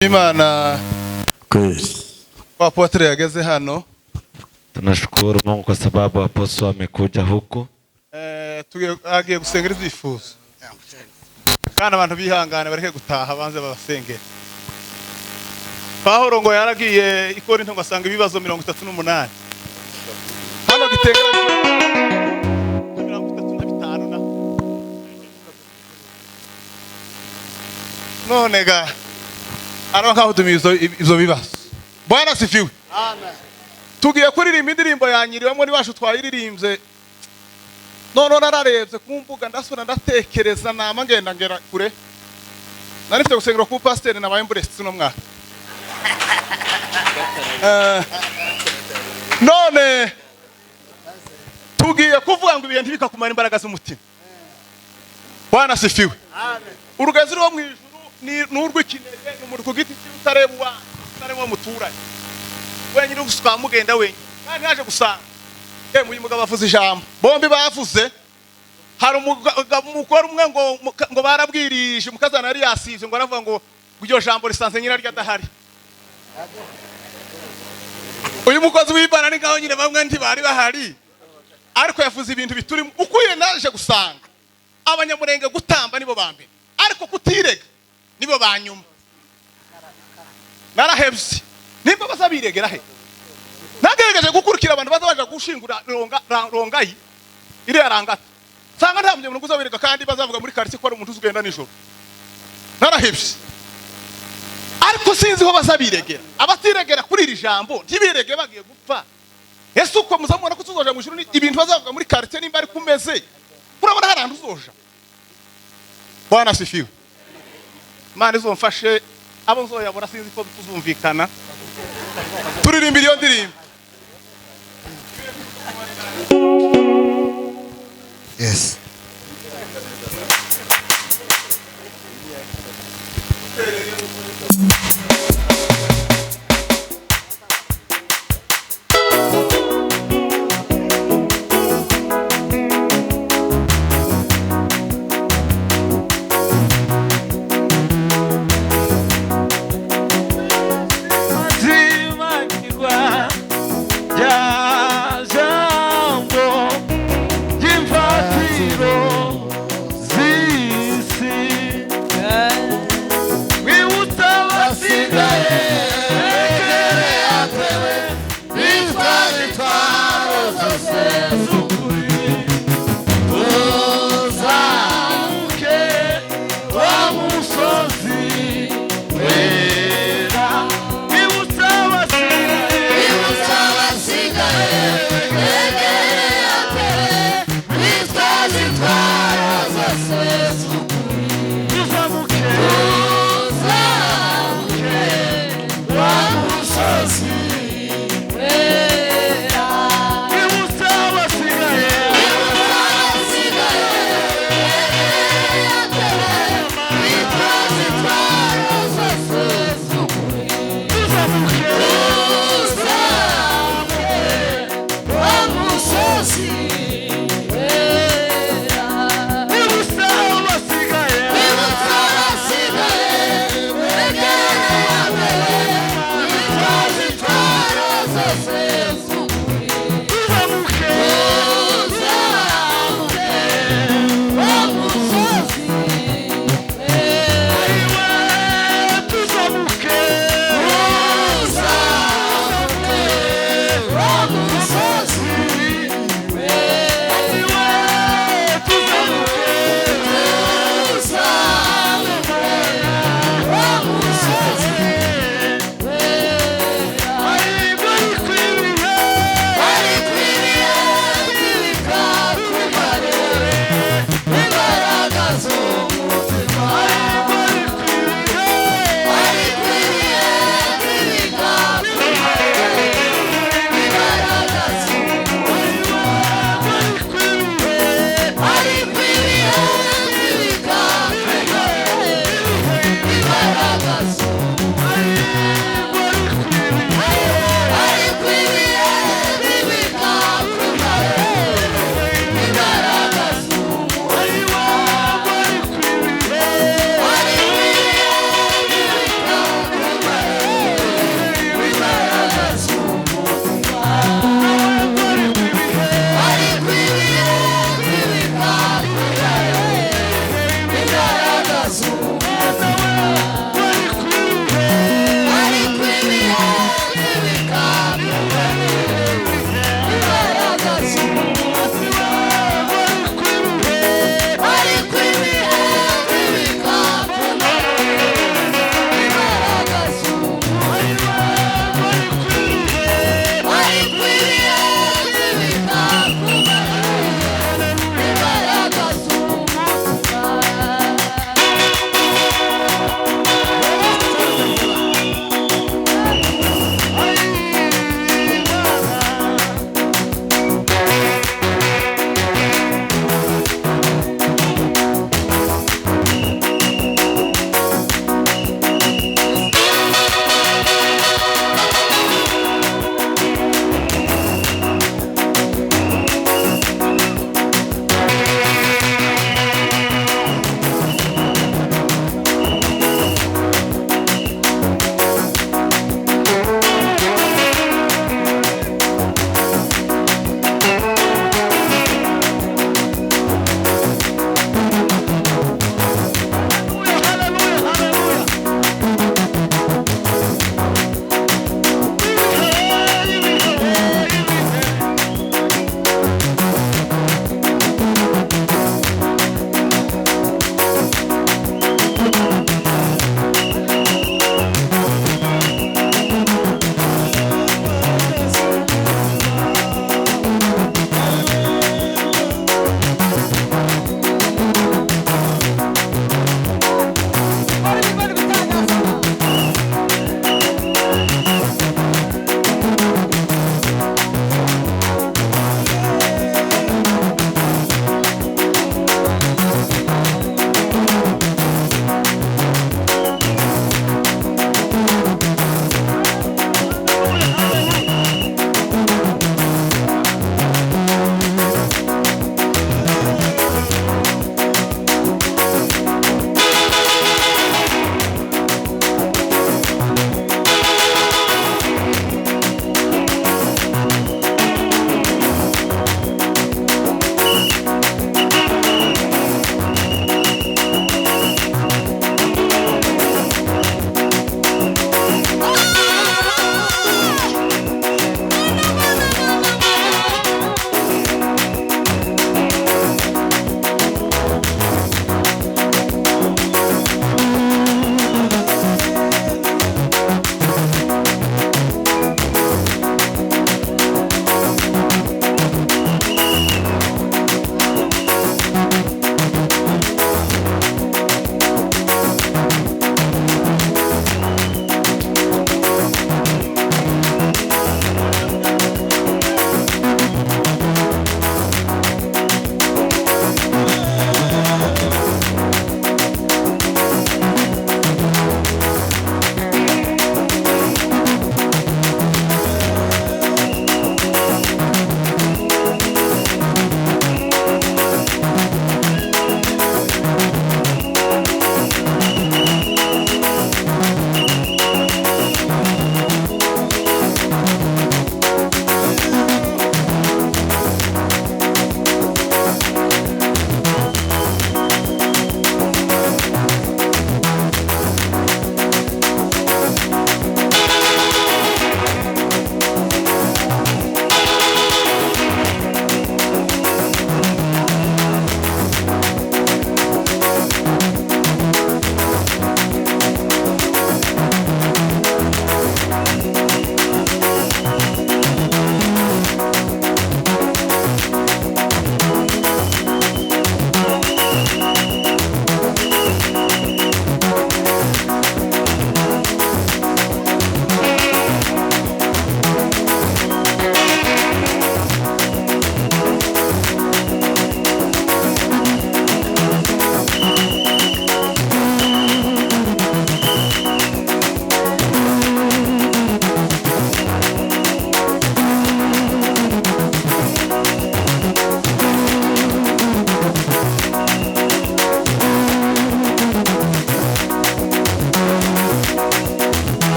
Imana kweli. Apotre yageze hano. Tunashukuru Mungu kwa sababu apostle amekuja huku. Agiye gusengera ibyifuzo. Kandi abantu bihangane bareke gutaha banze babasengera. Pawulo ngo yaragiye i Korinto ngo asanga ibibazo 38. Hano Gitega 35 na. None ga aronka utumizo ivyo bibazo. Bwana sifiwe. Amen. Tugiye kuririmba indirimbo yanyiriwemo ni basho twayiririmbye. None nararebye kumbuga ndasubira ndatekereza nama ngenda ngera kure. Narifite gusengera ku pasteur nabaye mburetse no mwaka. None tugiye kuvuga ngo ibintu bikakumara imbaraga z'umutima. Bwana sifiwe. Amen. Urugezi rwo mu ijuru ni n'urw'ikinege n'umuri ku giti cy'utarebuwa tarebuwa muturanye. Wenyine ugusuka mugenda wenyine. Kandi naje gusanga uyu mugabo avuze ijambo. Bombi bavuze hari umugore umwe ngo barabwirije umukazana yari yasivye ngo aravuga ngo iryo jambo risanze nyira rya dahari. Uyu mukozi w'Imana ni ngaho nyine bamwe ntibari bahari. Ariko yavuze ibintu bituri ukuye naje gusanga abanyamurenge gutamba nibo bambere. Ariko kutirega nibo banyuma. Narahebye. Nimba bazabiregera he? Nagerageje gukurikira abantu bazabaje gushingura rongayi iri yarangata. Sanga nta munye muguza wirega kandi bazavuga muri quartier ko ari umuntu uzugenda nijoro. Narahebye. Ariko sinzi ho bazabiregera. Abatiregera kuri iri jambo ntibirege bagiye gupfa. Yesu ko muzamubona ko tuzoja mu ijuru ibintu bazavuga muri quartier nimba ari kumeze. Urabona harantu uzoja. Bwana sifiwe. Imana izomfashe abo nzoyabona sinzi ko tuzumvikana. Turirimba iyo ndirimbo. Yes.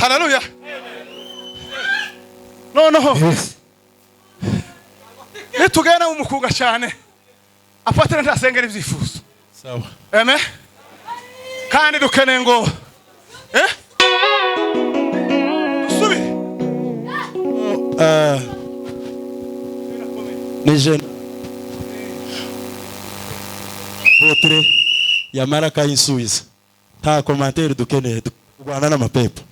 Haleluya. Noneho nitugenda umukuga cyane afatira ntasengera ibyifuzo. Sawa. Amen. Kandi dukeneye ngo subi nije potre yamara kayisubiza nta commentaire dukeneye Rwanda n'amapepo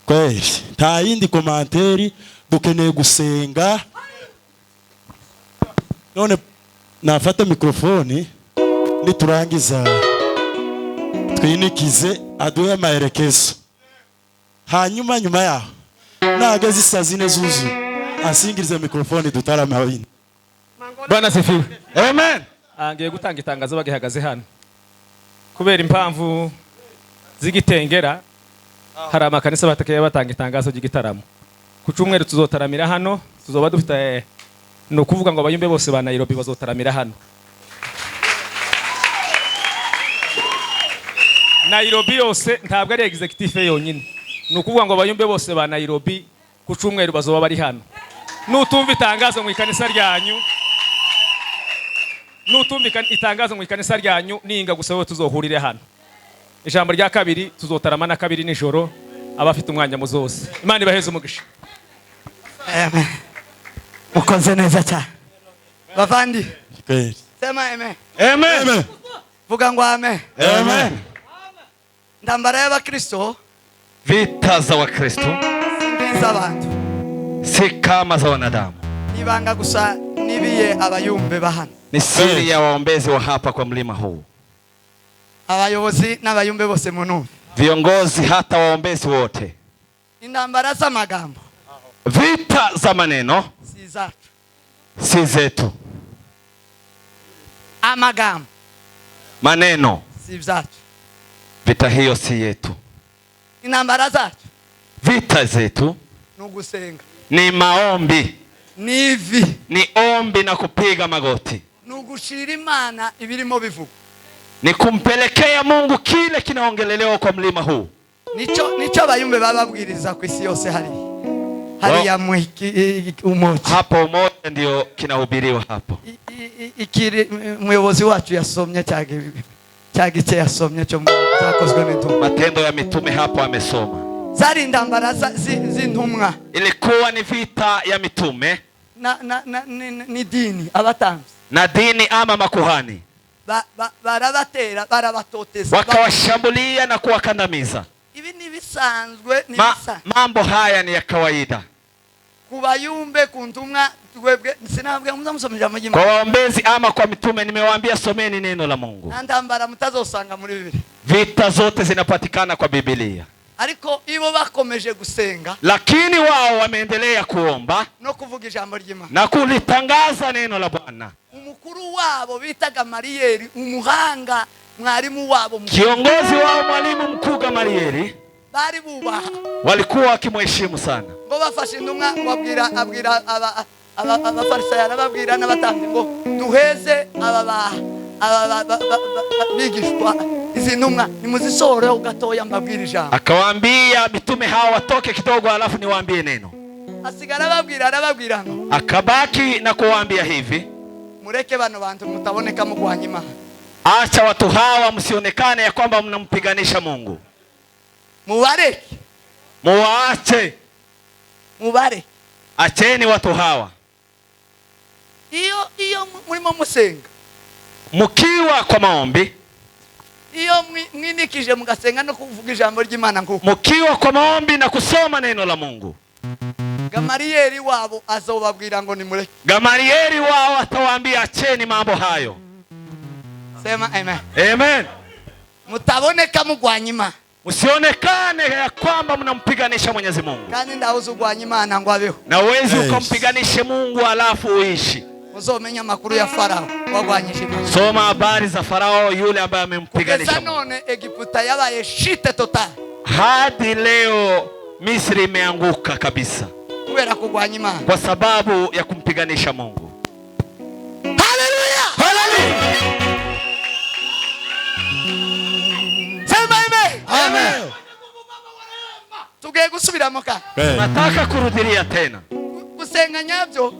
kweli nta yindi commentaire dukeneye gusenga none nafata mikrofoni niturangiza twinikize aduhe amaherekezo hanyuma nyuma yaho nageze saa zine zuzu asingirize mikrofoni dutarama abindi. Bwana sifiwe. Amen. Ngiye gutanga itangazo bagihagaze hano kubera impamvu zigitengera hari amakanisa batakeye batanga itangazo ry'igitaramo ku cyumweru tuzotaramira hano tuzoba dufite no kuvuga ngo abayumbe bose ba Nairobi bazotaramira hano. Nairobi yose ntabwo ari executive yonyine no kuvuga ngo abayumbe bose ba Nairobi ku cyumweru bazoba bari hano. Nutumva itangazo mu ikanisa ryanyu itangazo mu ikanisa ryanyu ninga gusa tuzohurire hano. Ijambo rya kabiri tuzotarama na kabiri nijoro abafite umwanya muzose. Imana ibaheze umugisha. Amen. Mukoze neza cyane. Bavandi. Kweli. Sema amen. Amen. Vuga ngo amen. Amen. Ndambara y'abakristo Vita za Wakristo sindiza abantu. si kama za wanadamu, Nibanga gusa nibiye abayumbe bahano. ni siri ya waombezi wa hapa kwa mlima huu. Abayobozi n'abayumbe bose munumve. Viongozi hata waombezi wote. Indambara z'amagambo Vita za maneno si zacu. si zetu. Amagambo Maneno, si zacu. vita hiyo si yetu. Indambara zacu Vita zetu nugusenga. ni maombi, Nivi ni ombi na kupiga magoti, nugushira Imana ibirimo bivuga. ni kumpelekea Mungu kile kinaongelelewa kwa mlima huu. Nicho abayumbe bababwiriza ku isi yose hari ya umoja. Hapo umoja ndio kinahubiriwa hapo. Ikiri muyobozi wacu yasomye cyagice yasomye cyo zakozwe n'intumwa. Matendo ya Mitume hapo amesoma. Zari indambara z'intumwa. Ilikuwa ni vita ya mitume ni dini abatanzi na dini ama makuhani, barabatera barabatoteza, wakawashambulia na kuwakandamiza. Ibi ni bisanzwe Mambo haya ni ya kawaida kubayumbe kuntumwa. Twebwe sinabwe muzamusomera mu kwa waombezi ama kwa mitume. Nimewaambia someni neno la Mungu. Ndambara mutazosanga muri Biblia. Vita zote zinapatikana kwa Biblia, ariko ibo bakomeje gusenga, lakini wao wameendelea kuomba no kuvuga ijambo ry'Imana na kulitangaza neno la Bwana. Umukuru wabo bitaga Mariyeri, umuhanga mwarimu wabo, kiongozi wao mwalimu mkuu Gamalieli, bari bubaha, walikuwa wakimheshimu sana. ngo bafashe intumwa abwira abafarisayo arababwira n'abatambyi ngo duheze bigishwa izi ntumwa nimuzisohoreho gatoya mbabwira ijambo. Akawaambia mitume hao watoke kidogo alafu niwaambie neno. Asigara arababwira ngo akabaki na kuwaambia hivi, mureke bano bantu mutaboneka mugwanya Imana. Acha watu hawa msionekane ya kwamba mnampiganisha Mungu. Mubareke. Muwaache. Mubareke. Acheni watu hawa. Iyo murimo musenga, mukiwa kwa maombi, iyo mwinikije mugasenga no kuvuga ijambo ry'Imana nguko, mukiwa kwa maombi na kusoma neno la Mungu, Gamalieli wabo azobabwira ngo nimureke. Gamalieli wao atawaambia acheni mambo hayo. Sema amen. Amen. Mutaboneka mugwanya Imana, usionekane ya kwamba mnampiganisha Mwenyezi Mungu. Kandi ndahuza ugwanya Imana ngo abeho. Na uwezi ukampiganishe Mungu alafu uishi. Uzomenya makuru ya Farao wagwanyije Imana. Soma habari za Farao yule ambaye amempiganisha Mungu. None Egiputa yabaye shite total. Hadi leo Misri imeanguka kabisa. Kubera kugwanya Imana. Kwa sababu ya kumpiganisha Mungu. Hallelujah. Hallelujah. Sema amen. Amen. tugiye gusubiramo ka Nataka kurudilia tena. gusenga nyabyo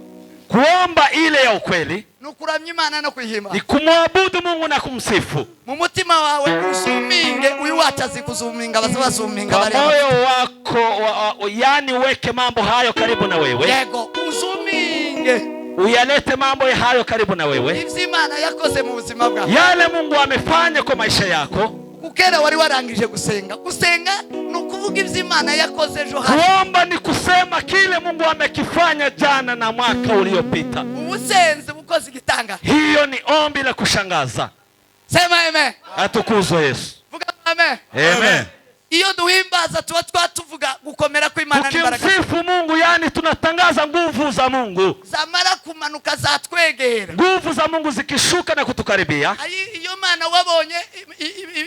Kuomba ile ya ukweli nukuramya Imana no kwihima ni kumwabudu Mungu na kumsifu. mu mutima wawe uzuminge uyu watazi kuzuminga bazuminga Kwa moyo wako yani weke mambo hayo karibu na wewe. yego uzuminge Uyalete mambo hayo karibu na wewe. ivyo Imana yakoze mu buzima bwawe Yale Mungu amefanya kwa maisha yako. kukera wari warangije gusenga nukuvuga ivyo Imana yakoze ejo Kuomba ni kusema kile Mungu amekifanya jana na mwaka uliopita. ubusenzi bukoze igitanga Hiyo ni ombi la kushangaza. sema amen Atukuzwe Yesu. vuga amen Amen. iyo duhimbaza tuba twatuvuga gukomera kw'Imana n'imbaraga Tukimsifu Mungu yani tunatangaza nguvu za Mungu. zamara kumanuka zatwegera Nguvu za Mungu zikishuka na kutukaribia. iyo Mana wabonye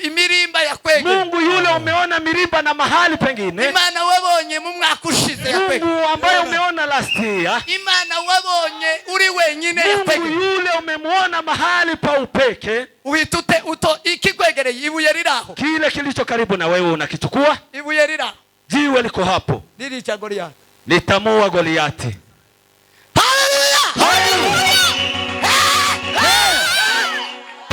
imirimba yakwegera Mungu yule umeona mirimba na mahali pengine. Imana wabonye mu mwaka ushize yakwegera Mungu ambaye umeona last year. Imana wabonye uri wenyine Mungu yakwegera yule umemwona mahali pa upeke. uhitute ikikwegereye ibuye riraho Kile kilicho karibu na wewe unakichukua. ibuye riraho Jiwe liko hapo. ririca Goliathi Litamua Goliati.